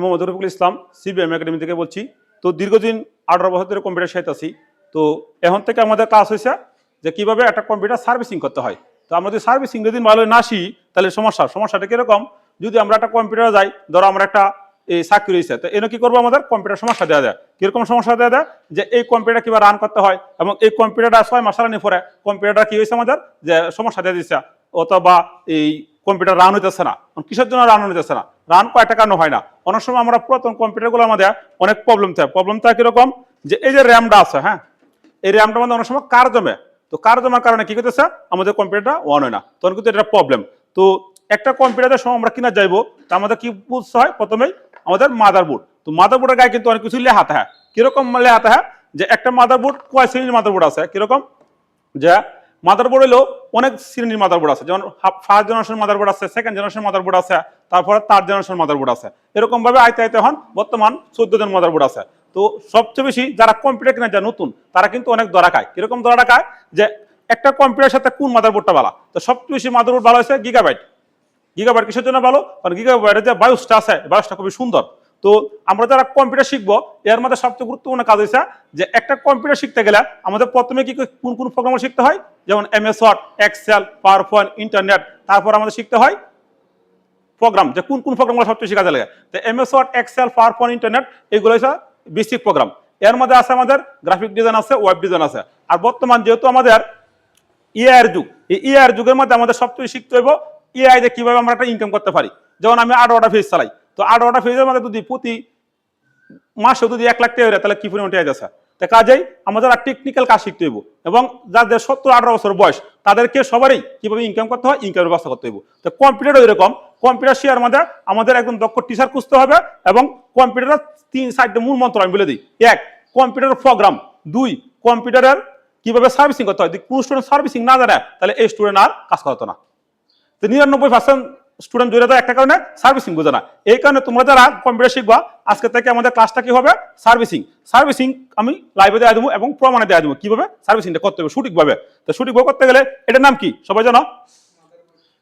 Mohammad Rafiqul Islam CBM academy থেকে বলছি। তো দীর্ঘদিন 18 বছর ধরে কম্পিউটার সাথে আছি। তো এখন থেকে আমাদের কাজ হয়েছে যে কিভাবে একটা কম্পিউটার সার্ভিসিং করতে হয়। তো আমরা যদি সার্ভিসিং যদি ভালো না আসি তাহলে সমস্যাটা কিরকম, যদি আমরা একটা কম্পিউটারে যাই, ধরো আমরা একটা এই চাকরি হয়েছে, তো এনে কি করবো, আমাদের কম্পিউটার সমস্যা দেওয়া যায়। কিরকম সমস্যা দেওয়া যায়, যে এই কম্পিউটার কিভাবে রান করতে হয়, এবং এই কম্পিউটারটা 6 মাস চালানোর পরে কম্পিউটার কি হয়েছে আমাদের যে সমস্যা দিয়ে দিচ্ছে, অথবা এই কম্পিউটার রান হইতেছে না। কিসের জন্য রান হইতেছে না, রান কয়টা কারণ হয় না। অনেক সময় আমরা পুরাতন কম্পিউটারগুলো আমাদের অনেক প্রবলেম থাকে কিরকম, যে এই যে র্যামটা আছে, হ্যাঁ, এই র্যামটা আমাদের অনেক সময় কার জমে, তো কার জমার কারণে কি করতেছে, আমাদের কম্পিউটারটা অন হয় না, তখন কিন্তু এটা প্রবলেম। তো একটা কম্পিউটারের সময় আমরা কিনা যাইবো, তা আমাদের কি বুঝতে হয়, প্রথমেই আমাদের মাদারবোর্ড। তো মাদারবোর্ডের গায়ে কিন্তু অনেক কিছু লেখাতে হয়। কিরকম লেখাতে হয়, যে একটা মাদারবোর্ড কয় শ্রেণীর মাদারবোর্ড আছে, কিরকম, যে মাদারবোর্ড হলো অনেক শ্রেণীর মাদারবোর্ড আছে, যেমন ফার্স্ট জেনারেশন মাদারবোর্ড আছে, সেকেন্ড জেনারেশন মাদারবোর্ড আছে, তারপরে থার্ড জেনারেশন মাদারবোর্ড আছে। এরকম ভাবে আইতে আইতে এখন বর্তমান 14 জন মাদারবোর্ড আছে। তো সবচেয়ে বেশি যারা কম্পিউটার কিনা যায় নতুন, তারা কিন্তু অনেক ধরা খায়। কিরকম ধরা খায়, যে একটা কম্পিউটারের সাথে কোন মাদারবোর্ডটা ভালো। তো সবচেয়ে বেশি মাদারবোর্ড ভালো হয়েছে গিগাবাইট। গিগাবাইট কিসের জন্য ভালো, কারণ গিগাবাইটের যে বায়োসটা আছে, বায়োসটা খুবই সুন্দর। তো আমরা যারা কম্পিউটার শিখবো, এর মধ্যে সবচেয়ে গুরুত্বপূর্ণ কাজ হয়েছে যে একটা কম্পিউটার শিখতে গেলে আমাদের প্রথমে কি কোন কোন প্রোগ্রাম শিখতে হয়, যেমন MS Word, Excel, PowerPoint, internet. তারপর আমাদের শিখতে হয় প্রোগ্রাম, যে কোন কোন প্রোগ্রামগুলো সবচেয়ে শেখা যায়। তো MS Word, Excel, PowerPoint, internet, এগুলো হচ্ছে বেসিক প্রোগ্রাম। এর মধ্যে আছে আমাদের গ্রাফিক ডিজাইন আছে, ওয়েব ডিজাইন আছে। আর বর্তমান যেহেতু আমাদের এআই এর যুগ, এই এআই এর যুগের মধ্যে আমাদের সবচেয়ে শিখতে হইব এআই দিয়ে কিভাবে আমরা একটা ইনকাম করতে পারি। যেমন আমি 18টা পেজ চালাই, তো 18টা পেজের মধ্যে যদি প্রতি মাসে যদি 1 লাখ টাকা হয়, তাহলে কি পরিমাণ টাকা যাচ্ছে। তো কাজেই আমাদের আর টেকনিক্যাল কাজ শিখতে হইব, এবং যাদের 70-18 বছর বয়স, তাদেরকে সবারই কিভাবে ইনকাম করতে হয়, ইনকামের ব্যবস্থা করতে হইব। তো কম্পিউটারও এরকম, কম্পিউটার শেয়ার মধ্যে আমাদের একদম দক্ষ টিচার খুঁজতে হবে, এবং কম্পিউটারের 3-4টা মূল মন্ত্র আমি বলে দিই। 1, কম্পিউটারের প্রোগ্রাম। 2, কম্পিউটারের কিভাবে সার্ভিসিং করতে হয়। যদি কোনো স্টুডেন্ট সার্ভিসিং না জানে, তাহলে এই স্টুডেন্ট আর কাজ করতো না। তো 99% স্টুডেন্ট জড়িত একটা কারণে সার্ভিসিং বোঝে না। এই কারণে তোমরা যারা কম্পিউটার শিখবা, আজকে থেকে আমাদের ক্লাসটা কি হবে, সার্ভিসিং আমি লাইভে দেওয়া দেবো এবং প্রমাণে দেওয়া দেবো কিভাবে সার্ভিসিংটা করতে হবে সঠিকভাবে। তো সঠিকভাবে করতে গেলে এটার নাম কি সবাই জানো,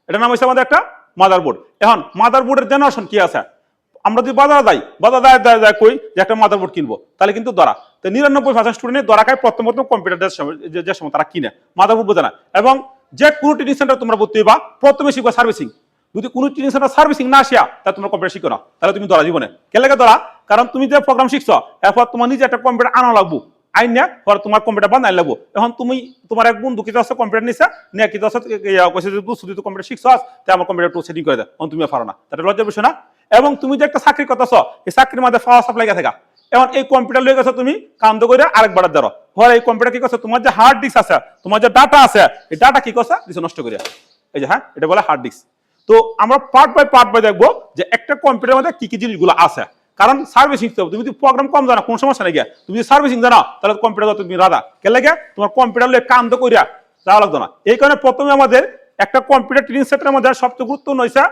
এটার নাম হচ্ছে আমাদের একটা মাদারবোর্ড। এখন মাদারবোর্ডের জেনারেশন কি আছে, আমরা যদি বাজারে কই যে একটা মাদারবোর্ড কিনবো, তাহলে কিন্তু ধরা। তো 99% স্টুডেন্ট ধরা খায় প্রথম কম্পিউটার যে সময় তারা কিনে, মাদারবোর্ড বোঝে না। এবং যে কোনো ট্রেনিং সেন্টার তোমরা ভর্তি হইবা, প্রথমে শিখবা সার্ভিসিং। যদি কোনো ট্রেনিং সেন্টার সার্ভিসিং না আসিয়া, তাহলে তোমরা কম্পিউটার শিখো না, তাহলে তুমি ধরা জীবনে কে লেগে ধরা। কারণ তুমি যে প্রোগ্রাম শিখছো, এরপর তোমার নিজে একটা কম্পিউটার আনা লাগবো, আইন না পরে তোমার কম্পিউটার বানাই লাগবো। এখন তুমি তোমার এক বন্ধু কিছু আছে কম্পিউটার নিছে, নিয়ে কিছু আছে তুই কম্পিউটার শিখছো, তাই আমার কম্পিউটার একটু সেটিং করে দেয়, এখন তুমি পারো না, তাহলে লজ্জার বিষয় না। এবং তুমি যে একটা চাকরি করতেছ, এই চাকরির মধ্যে পাওয়ার সাপ্লাই থাকা, এখন এই কম্পিউটার লয়ে গেছো তুমি কান্দ করে আরেকবার ধরো, হয় এই কম্পিউটার কি করছে, তোমার যে হার্ড ডিস্ক আছে, তোমার যে ডাটা আছে, এই ডাটা কি করছে দিছে নষ্ট করে। এই যে হ্যাঁ, এটা বলে হার্ড ডিস্ক। তো আমরা পার্ট বাই দেখবো যে একটা কম্পিউটারের মধ্যে কি কি জিনিসগুলো আছে। কারণ সার্ভিসিং তো তুমি যদি প্রোগ্রাম কম জানো, কোন সমস্যা নেই, তুমি যদি সার্ভিসিং জানো, তাহলে কম্পিউটার তুমি রাধা কে লাগে, তোমার কম্পিউটার লয়ে কান্দ করিয়া যাওয়া লাগতো না। এই কারণে প্রথমে আমাদের একটা কম্পিউটার ট্রেনিং সেন্টারের মধ্যে সবচেয়ে গুরুত্বপূর্ণ হয়েছে,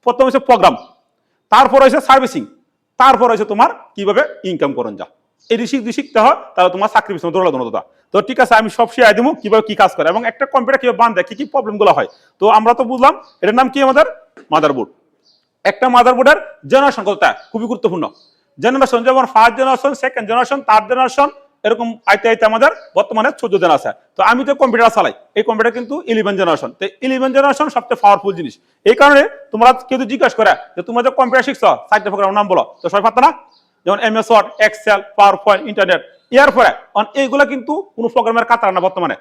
প্রথম হচ্ছে প্রোগ্রাম, তারপর হয়েছে সার্ভিসিং, তারপর হয়েছে তোমার কিভাবে ইনকাম করুন যা। এই শিখতে হয়, তাহলে তোমার চাকরি পিছনে দৌড়ালো না। তো ঠিক আছে, আমি সব শিখাই দিব কিভাবে কি কাজ করে, এবং একটা কম্পিউটার কিভাবে বান্ধে, কি কি প্রবলেম গুলো হয়। তো আমরা তো বুঝলাম এটার নাম কি, আমাদের মাদারবোর্ড। একটা মাদারবোর্ডের জেনারেশন কতটা খুবই গুরুত্বপূর্ণ। জেনারেশন যেমন first generation, second generation, third generation, এরকম আইতে আইতে আমাদের বর্তমানে 14 জন আছে। তো আমি তো কম্পিউটার চালাই, এই কম্পিউটার কিন্তু 11 জেনারেশন। তো 11 জেনারেশন সবচেয়ে পাওয়ারফুল জিনিস। এই কারণে তোমরা কেউ জিজ্ঞাসা করে যে তোমরা যে কম্পিউটার শিখছো, 4টা প্রোগ্রামের নাম বলো, তো সবাই পারতো না। যেমন MS Word, Excel, PowerPoint, internet. এর পরে এইগুলা কিন্তু কোনো প্রোগ্রামের কাতার না। বর্তমানে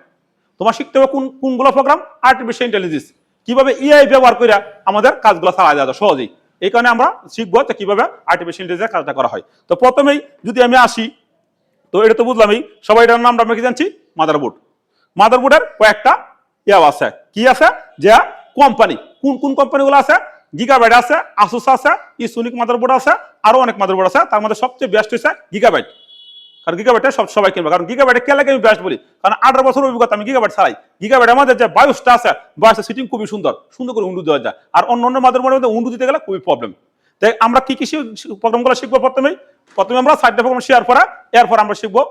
তোমার শিখতে হবে কোনগুলো প্রোগ্রাম, আর্টিফিশিয়াল ইন্টেলিজেন্স, কিভাবে এআই ব্যবহার করে আমাদের কাজগুলো চালা যাওয়া যায় সহজেই। এই কারণে আমরা শিখবো যে কিভাবে আর্টিফিশিয়াল ইন্টেলিজেন্স কাজটা করা হয়। তো প্রথমেই যদি আমি আসি, তো এটা তো বুঝলামই, সবাই এটার নামটা আমরা কি জানছি, মাদারবোর্ড। মাদারবোর্ডের কয়েকটা ইয়া আছে, কি আছে, যে কোম্পানি, কোন কোন কোম্পানিগুলো আছে, গিগাবাইট আছে, আসুস আছে, ইসোনিক মাদারবোর্ড আছে, আরো অনেক মাদারবোর্ড আছে। তার মধ্যে সবচেয়ে বেস্ট হচ্ছে গিগাবাইট। কারণ গিগাবাইটে সবাই কিনবে, কারণ গিগাবাইটে কে লাগে আমি বেস্ট বলি, কারণ 18 বছর অভিজ্ঞতা, আমি গিগাবাইট চালাই। গিগাবাইট আমাদের যে বায়োসটা আছে, বায়োসের সিটিং খুবই সুন্দর করে উন্ডু দেওয়া যায়। আর অন্য মাদারবোর্ডের মধ্যে উন্ডু দিতে গেলে খুবই প্রবলেম। তাই আমরা কি কি প্রোগ্রামগুলো শিখবো, প্রথমে আমরা 4টা প্রোগ্রাম শেয়ার করা, এরপর আমরা শিখবো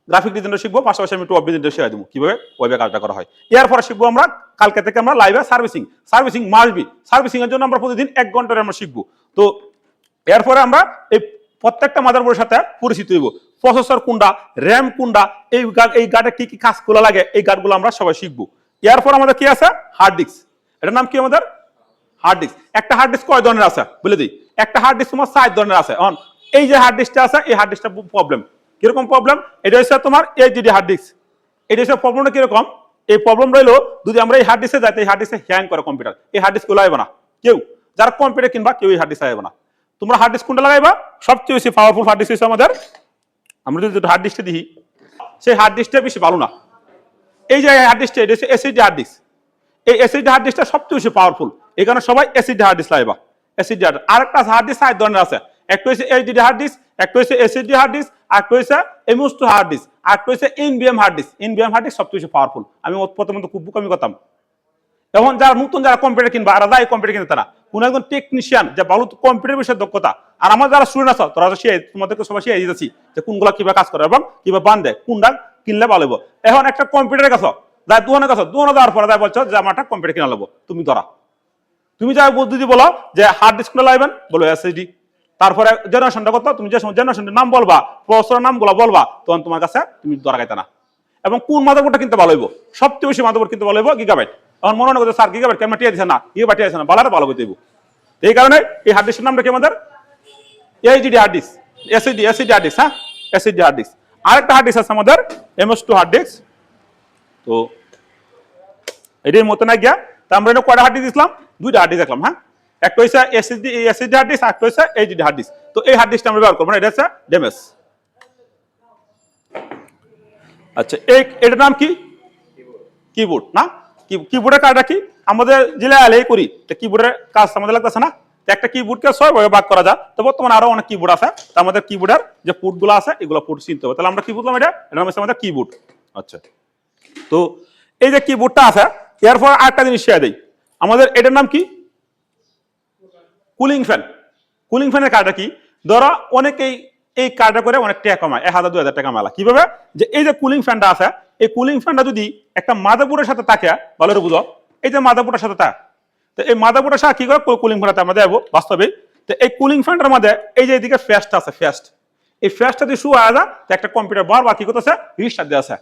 গ্রাফিক ডিজাইনটা শিখবো, পাশাপাশি আমি একটু ওয়েব ডিজাইনটা শেয়ার দেবো কিভাবে ওয়েবে কাজটা করা হয়। এরপরে শিখবো আমরা কালকে থেকে আমরা লাইভে সার্ভিসিং মাসবি। সার্ভিসিং এর জন্য আমরা প্রতিদিন 1 ঘন্টা আমরা শিখবো। তো এরপরে আমরা এই প্রত্যেকটা মাদারবোর্ডের সাথে পরিচিত হইব, প্রসেসর কোনটা, র্যাম কোনটা, এই গার্ডে কি কি কাজ করা লাগে, এই গার্ডগুলো আমরা সবাই শিখবো। এরপর আমাদের কি আছে, হার্ড ডিস্ক। এটার নাম কি আমাদের হার্ড ডিস্ক। একটা হার্ড ডিস্ক কয় ধরনের আছে বলে দিই, একটা হার্ড ডিস্ক তোমার 4 ধরনের আছে। এই যে হার্ড ডিস্কটা আছে, এই হার্ড ডিস্কটা প্রবলেম কিরকম প্রবলেম, এটা হচ্ছে তোমার এইচডিডি হার্ড ডিস্ক। এটা হচ্ছে প্রবলেমটা কিরকম, এই প্রবলেম রইলো যদি আমরা এই হার্ড ডিস্কে যাই, এই হার্ড ডিস্কে হ্যাং করে কম্পিউটার, এই হার্ড ডিস্ক লাগাইবে না কেউ, যারা কম্পিউটার কিনবা কেউ এই হার্ড ডিস্ক লাগাইবে না। তোমরা হার্ড ডিস্ক কোনটা লাগাইবা, সবচেয়ে বেশি পাওয়ারফুল হার্ড ডিস্ক হচ্ছে আমাদের, আমরা যদি হার্ড ডিস্কটা দিই, সেই হার্ড ডিস্কটা বেশি ভালো না। এই যে হার্ড ডিস্কটা, এটা হচ্ছে এসএসডি হার্ড ডিস্ক। এই এসএসডি হার্ড ডিস্কটা সবচেয়ে বেশি পাওয়ারফুল, এই কারণে সবাই এসএসডি হার্ড ডিস্ক লাগাইবা। এসএসডি হার্ড, আরেকটা হার্ড ডিস্ক 4 ধরনের আছে, একটা হচ্ছে এইচডিডি হার্ড ডিস্ক, একটা হচ্ছে এসএসডি হার্ড ডিস্ক, আর একটা হচ্ছে এমএস2 হার্ড ডিস্ক, আর একটা হচ্ছে এনবিএম হার্ড ডিস্ক। এনবিএম হার্ড ডিস্ক সবচেয়ে বেশি পাওয়ারফুল। আমি প্রথমে খুব বোকামি করতাম, এখন যারা নতুন যারা কম্পিউটার কিনবা আর যারা এই কম্পিউটার কিনতে তারা কোন একজন টেকনিশিয়ান যে ভালো কম্পিউটার বিষয়ে দক্ষতা, আর আমার যারা স্টুডেন্ট আছে তোরা তোমাদেরকে সবাই শিখিয়ে দিতেছি যে কোনগুলো কিভাবে কাজ করে এবং কিভাবে বান্ধে, কোনটা কিনলে ভালো হবো। এখন একটা কম্পিউটারের কাছে যাই দোকানের কাছে, দোকানে যাওয়ার পরে যাই বলছো যে আমার একটা কম্পিউটার কিনা নেবো, তুমি ধরা তুমি যাই যদি বলো যে হার্ড ডিস্ক কোনটা লাগবেন, বলো এসএসডি। তারপরে জেনারেশনটা কত, তুমি যে সময় জেনারেশনের নাম বলবা, প্রসেসরের নামগুলো বলবা, তখন তোমার কাছে তুমি ধরা খাইতে না। এবং কোন মাদারবোর্ডটা কিনতে ভালো হইব, সবচেয়ে বেশি মাদারবোর্ড কিনতে ভালো হইব গিগাবাইট। এখন মনে করছে স্যার গিগাবাইট কেমন টিয়া দিচ্ছে না, গিগাবাইট টিয়া দিচ্ছে না, ভালো ভালো হইতে হইব। এই কারণে এই হার্ড ডিস্কের নামটা কি আমাদের HDD hard disk, SSD hard disk. হ্যাঁ, এসএসডি হার্ড ডিস্ক। আরেকটা হার্ড ডিস্ক আছে আমাদের এমএস2 হার্ড ডিস্ক। তো এটার মতো না গিয়া, তা আমরা এটা কয়টা হার্ড ডিস্ক দিলাম, 2টা হার্ড ডিস্ক দেখলাম। হ্যাঁ, একটা হচ্ছে এসএসডি হার্ড ডিস্ক, আর একটা হচ্ছে এইচডিডি হার্ড ডিস্ক। তো এই হার্ড ডিস্কটা আমরা ব্যবহার করবো না, এটা হচ্ছে ডেমএস। আচ্ছা, এটার নাম কি, কিবোর্ড না। কিবোর্ডের কাজটা কি, আমাদের জেলায় আলেই করি, কিবোর্ডের কাজ আমাদের লাগতেছে না। একটা কিবোর্ডকে 6 ভাগে ভাগ করা যায়, তো বর্তমানে আরো অনেক কিবোর্ড আছে। তো আমাদের কিবোর্ডের যে পোর্টগুলো আছে এগুলো পোর্ট চিনতে হবে। তাহলে আমরা কি বুঝলাম, এটা নাম হচ্ছে আমাদের কিবোর্ড। আচ্ছা, তো এই যে কিবোর্ডটা আছে, এরপর আরেকটা জিনিস শেয়ার দেই, আমাদের এটার নাম কি, কুলিং ফ্যান। কুলিং ফ্যানের কাজটা কি, ধরো অনেকেই এই কাজটা করে অনেক টাকা কামায়, 1000-2000 টাকা মেলা। কিভাবে, যে এই যে কুলিং ফ্যানটা আছে, এই কুলিং ফ্যানটা যদি একটা মাদারবোর্ডের সাথে থাকে, ভালো করে বুঝো, এই যে মাদারবোর্ডের সাথে থাকে, তো এই মাদারবোর্ডের সাথে কি করে কুলিং ফ্যানটা আমরা দেবো বাস্তবে। তো এই কুলিং ফ্যানটার মধ্যে এই যে এদিকে ফ্যাস্ট আছে, ফ্যাস্ট, এই ফ্যাস্টটা যদি শু আয়া যায়, তো একটা কম্পিউটার বারবার কি করতেছে, রিস্টার্ট দেওয়া আছে।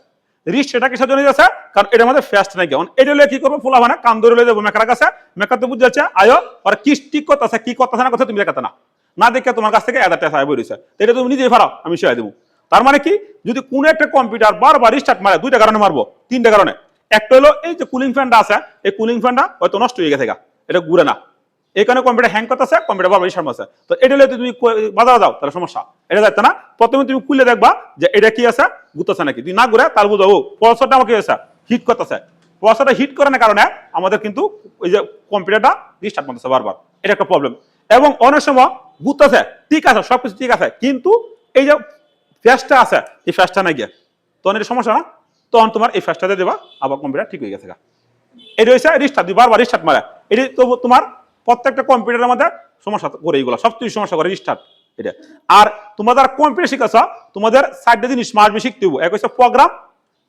রিস্ট সেটা কিসের জন্য দিয়েছে, কারণ এটার মধ্যে ফ্যাস্ট নাই। কেমন এটা হলে কি করবো, ফুলা মানে কাম ধরে লয়ে যাবো মেকার কাছে, মেকার তো বুঝতে যাচ্ছে আয়ো আর কি ঠিক করতেছে, কি করতেছে না করছে তুমি দেখাতে না দেখে তোমার কাছ থেকে 1000 টাকা বই রয়েছে, এটা তুমি নিজেই ফারাও, আমি শিখাই দেবো। তার মানে কি, যদি কোনো একটা কম্পিউটার বারবার রিস্টার্ট মারে, 2টা কারণে মারবো, 3টা কারণে। একটা হলো এই যে কুলিং ফ্যানটা আছে, এই কুলিং ফ্যানটা হয়তো নষ্ট হয়ে গেছে, এটা ঘুরে না, এই কারণে কম্পিউটার হ্যাং করতেছে, কম্পিউটার বারবার রিস্টার্ট মারছে। তো এটা হলে তুমি বাজারে যাও তাহলে সমস্যা, এটা যাইতে না। প্রথমে তুমি খুলে দেখবা যে এটা কি আছে, ঘুরতেছে নাকি, যদি না ঘুরে তাহলে বুঝো ও প্রসেসরটা আমাকে হিট করতেছে। প্রসেসরটা হিট করার কারণে আমাদের কিন্তু ওই যে কম্পিউটারটা রিস্টার্ট মারতেছে বারবার, এটা একটা প্রবলেম। এবং অনেক সময় ঘুরতেছে, ঠিক আছে, সবকিছু ঠিক আছে, কিন্তু এই যে ফ্যাশটা আছে, এই ফ্যাশটা নাই গিয়ে, তখন এটা সমস্যা না, তখন তোমার এই ফ্যাশটাতে দেবা, আবার কম্পিউটার ঠিক হয়ে গেছে। এটা হচ্ছে রিস্টার্ট, বারবার রিস্টার্ট মারে, এটি তো তোমার প্রত্যেকটা কম্পিউটারের মধ্যে সমস্যা করে, এইগুলো সবচেয়ে সমস্যা করে রিস্টার্ট এটা। আর তোমরা যারা কম্পিউটার শিখেছ, তোমাদের 4টা জিনিস মাস্ট বি শিখতে হবে। এক হচ্ছে প্রোগ্রাম,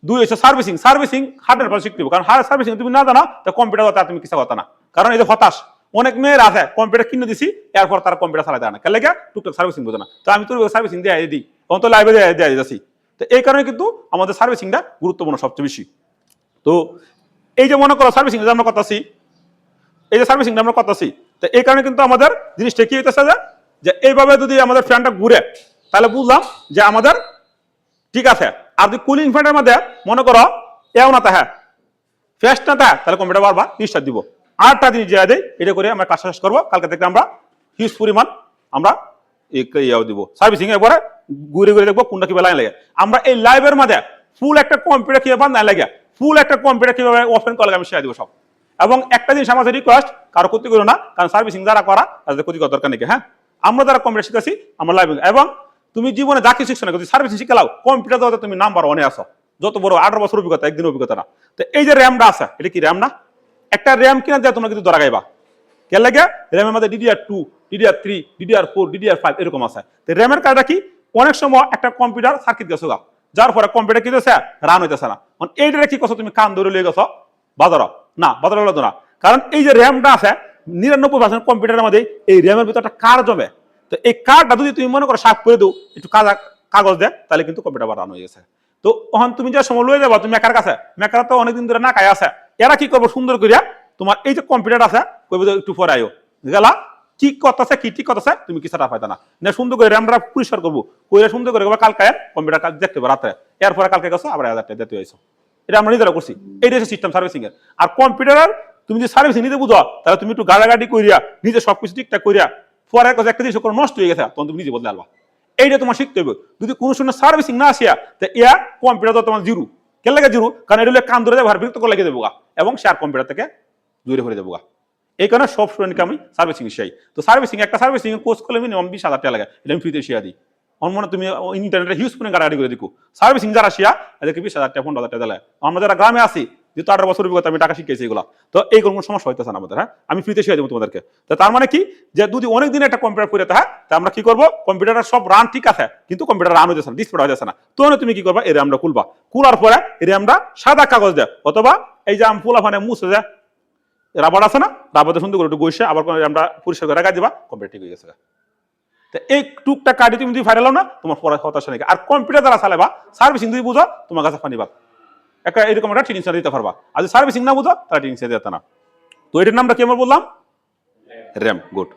2 হচ্ছে সার্ভিসিং। সার্ভিসিং 100% শিখতে হবে, কারণ হার্ড সার্ভিসিং তুমি না জানো তো কম্পিউটার কথা তুমি কিছু কথা না। কারণ এই যে হতাশ অনেক মেয়ের আছে, কম্পিউটার কিনে দিছি, এরপর তারা কম্পিউটার চালাতে না, কেন লাগে টুকটাক সার্ভিসিং বোঝে না। তো আমি তো সার্ভিসিং দিয়ে দিই, তখন তো লাইভে দিয়ে যাচ্ছি। তো এই কারণে কিন্তু আমাদের সার্ভিসিংটা গুরুত্বপূর্ণ সবচেয়ে বেশি। তো এই যে মনে করো সার্ভিসিং আমরা করতেছি, এই যে সার্ভিসিং আমরা করতেছি, তো এই কারণে কিন্তু আমাদের জিনিসটা কি হইতেছে, যে এইভাবে যদি আমাদের ফ্যানটা ঘুরে, তাহলে বুঝলাম যে আমাদের ঠিক আছে। আর যদি কুলিং ফ্যানের মধ্যে মনে করো এও না হ্যাঁ ফ্যাস্ট না তাহলে কম্পিউটার বারবার রিস্টার্ট দিব। আরেকটা জিনিস যে দেয়, এটা করে আমরা কাজ শেষ করবো। কালকে থেকে আমরা হিউজ পরিমাণ আমরা দিব সার্ভিসিং, এরপরে ঘুরে ঘুরে দেখবো কোনটা কিভাবে লাইন লাগে। আমরা এই লাইভের মধ্যে ফুল একটা কম্পিউটার কিভাবে না লাগে, ফুল একটা কম্পিউটার কিভাবে ওপেন করা লাগে আমি শিখিয়ে দিব সব। এবং একটা জিনিস আমাদের রিকোয়েস্ট, কারো ক্ষতি করো না, কারণ সার্ভিসিং যারা করা তাদের ক্ষতি করার দরকার নেই। হ্যাঁ, আমরা যারা কম্পিউটার শিখেছি আমরা লাইভ, এবং তুমি জীবনে যা কিছু শিখছো না, যদি সার্ভিসিং শিখে লাও, কম্পিউটার দেওয়াতে তুমি নাম্বার 1-এ আসো, যত বড় 18 বছর অভিজ্ঞতা, একদিন অভিজ্ঞতা না। তো এই যে র্যামটা আছে, এটা কি র্যাম না, একটা র্যাম কিনা দেয় তোমরা কিন্তু ধরা গাইবা, কে লাগে র্যামের মধ্যে DDR2, DDR3, DDR4, DDR5 এরকম আছে। তো র্যামের কাজটা কি, অনেক সময় একটা কম্পিউটার সার্কিট গেছো গা, যার পরে কম্পিউটার কি হইতেছে, রান হইতেছে না। এইটা কি করছো, তুমি কান ধরে লিয়ে গেছো বাজারও না, বাজার হলো না, কারণ এই যে র্যামটা আছে 99% কম্পিউটারের মধ্যে এই র্যামের ভিতরে একটা কার জমে। তো তো এই কার্ডটা যদি তুমি মনে করো সাফ করে দাও একটু কাগজ দেয় তাহলে কিন্তু কম্পিউটার আবার রান হয়ে গেছে। তো ওখান তুমি যে সময় লয়ে যাবা তুমি মেকার কাছে, মেকার তো অনেকদিন ধরে না খাই আছে, এরা কি করবো সুন্দর করিয়া তোমার এই যে কম্পিউটার আছে কইবে একটু পরে আয়ো গেলা কি করতেছে কি ঠিক করতেছে তুমি কি সেটা পাইতা না সুন্দর করে আমরা পরিষ্কার করবো, কইরা সুন্দর করে কালকে কম্পিউটার কাজ দেখতে পাবো রাতে, এরপরে কালকে গেছো আবার 1000 টাকা দিতে হয়েছে। এটা আমরা নিজেরা করছি, এইটা হচ্ছে সিস্টেম সার্ভিসিং এর। আর কম্পিউটার তুমি যদি সার্ভিসিং নিতে বুঝো তাহলে তুমি একটু গাড়াগাড়ি করিয়া নিজে সবকিছু ঠিকঠাক করিয়া পরে একটা জিনিস নষ্ট হয়ে গেছে তখন তুমি নিজে বদলে আলবা, এইটা তোমার শিখতে হবে। যদি কোনো সময় সার্ভিসিং না আসিয়া তো ইয়া কম্পিউটার তো তোমার জিরো কেন লাগে জিরো, কারণ এটা কান ধরে যাবো বিরক্ত করে লেগে দেবো এবং শেয়ার কম্পিউটার থেকে দূরে হয়ে যাবো। এই কারণে সব স্টুডেন্টকে আমি সার্ভিসিং শিখাই। তো সার্ভিসিং একটা সার্ভিসিং কোর্স করলে মিনিমাম 20,000 টাকা লাগে, এটা আমি ফ্রিতে শিখা দিই। অন্য মনে তুমি ইন্টারনেটে হিউজ পরিমাণ গাড়ি করে দিকো সার্ভিসিং যারা শিয়া এদেরকে 20,000 টাকা 15,000 টাকা দেয়। আমরা যারা গ্রামে আছি যেহেতু 18 বছর অভিজ্ঞতা আমি টাকা শিখেছি এগুলা, তো এই কোনো সমস্যা হইতেছে না আমাদের। হ্যাঁ আমি ফ্রিতে শিখে দেবো তোমাদেরকে। তো তার মানে কি যে যদি অনেক দিন একটা কম্পিউটার করে থাকে তা আমরা কি করবো কম্পিউটারের সব রান ঠিক আছে কিন্তু কম্পিউটার রান হইতেছে না, ডিসপ্লে হইতেছে না, তখন তুমি কি করবা এই র্যামটা খুলবা, খোলার পরে এই র্যামটা সাদা কাগজ দেয় অথবা এই যে ফুলা ফানে মুছে দেয় রাবার আছে না, রাবারটা সুন্দর করে একটু বসে আবার আমরা পরিষ্কার করে রাখা দিবা কম্পিউটার ঠিক হয়ে গেছে। তো এই টুকটা কাটি তুমি যদি ফাইনাল না তোমার পড়া হতাশা নেই। আর কম্পিউটার যারা চালাবা সার্ভিসিং যদি বুঝো তোমার কাছে ফানিবা একটা এরকম একটা ট্রেনিং দিতে পারবা, আর যদি সার্ভিসিং না বুঝো তাহলে ট্রেনিং দিতে না। তো এটার নামটা কি আমরা বললাম র্যাম। গুড।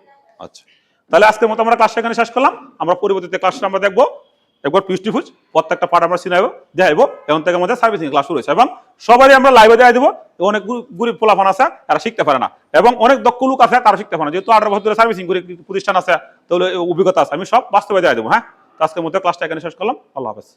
আচ্ছা তাহলে আজকের মতো আমরা ক্লাসটা এখানে শেষ করলাম। আমরা পরবর্তীতে ক্লাসটা আমরা দেখবো একবার পিউস্টিফুজ প্রত্যেকটা পার্ট আমরা চিনাইবো দেখাইবো, এখন থেকে আমাদের সার্ভিসিং ক্লাস শুরু হয়েছে এবং সবাই আমরা লাইভে দেখাই দেবো। অনেক গরিব পোলাফান আছে তারা শিখতে পারে না এবং অনেক দক্ষ লোক আছে তারা শিখতে পারে না, যেহেতু 18 বছর ধরে সার্ভিসিং করে প্রতিষ্ঠান আছে তাহলে অভিজ্ঞতা আছে, আমি সব বাস্তবে দেখাই দেবো। হ্যাঁ আজকের মধ্যে ক্লাসটা এখানে শেষ করলাম। আল্লাহ হাফেজ।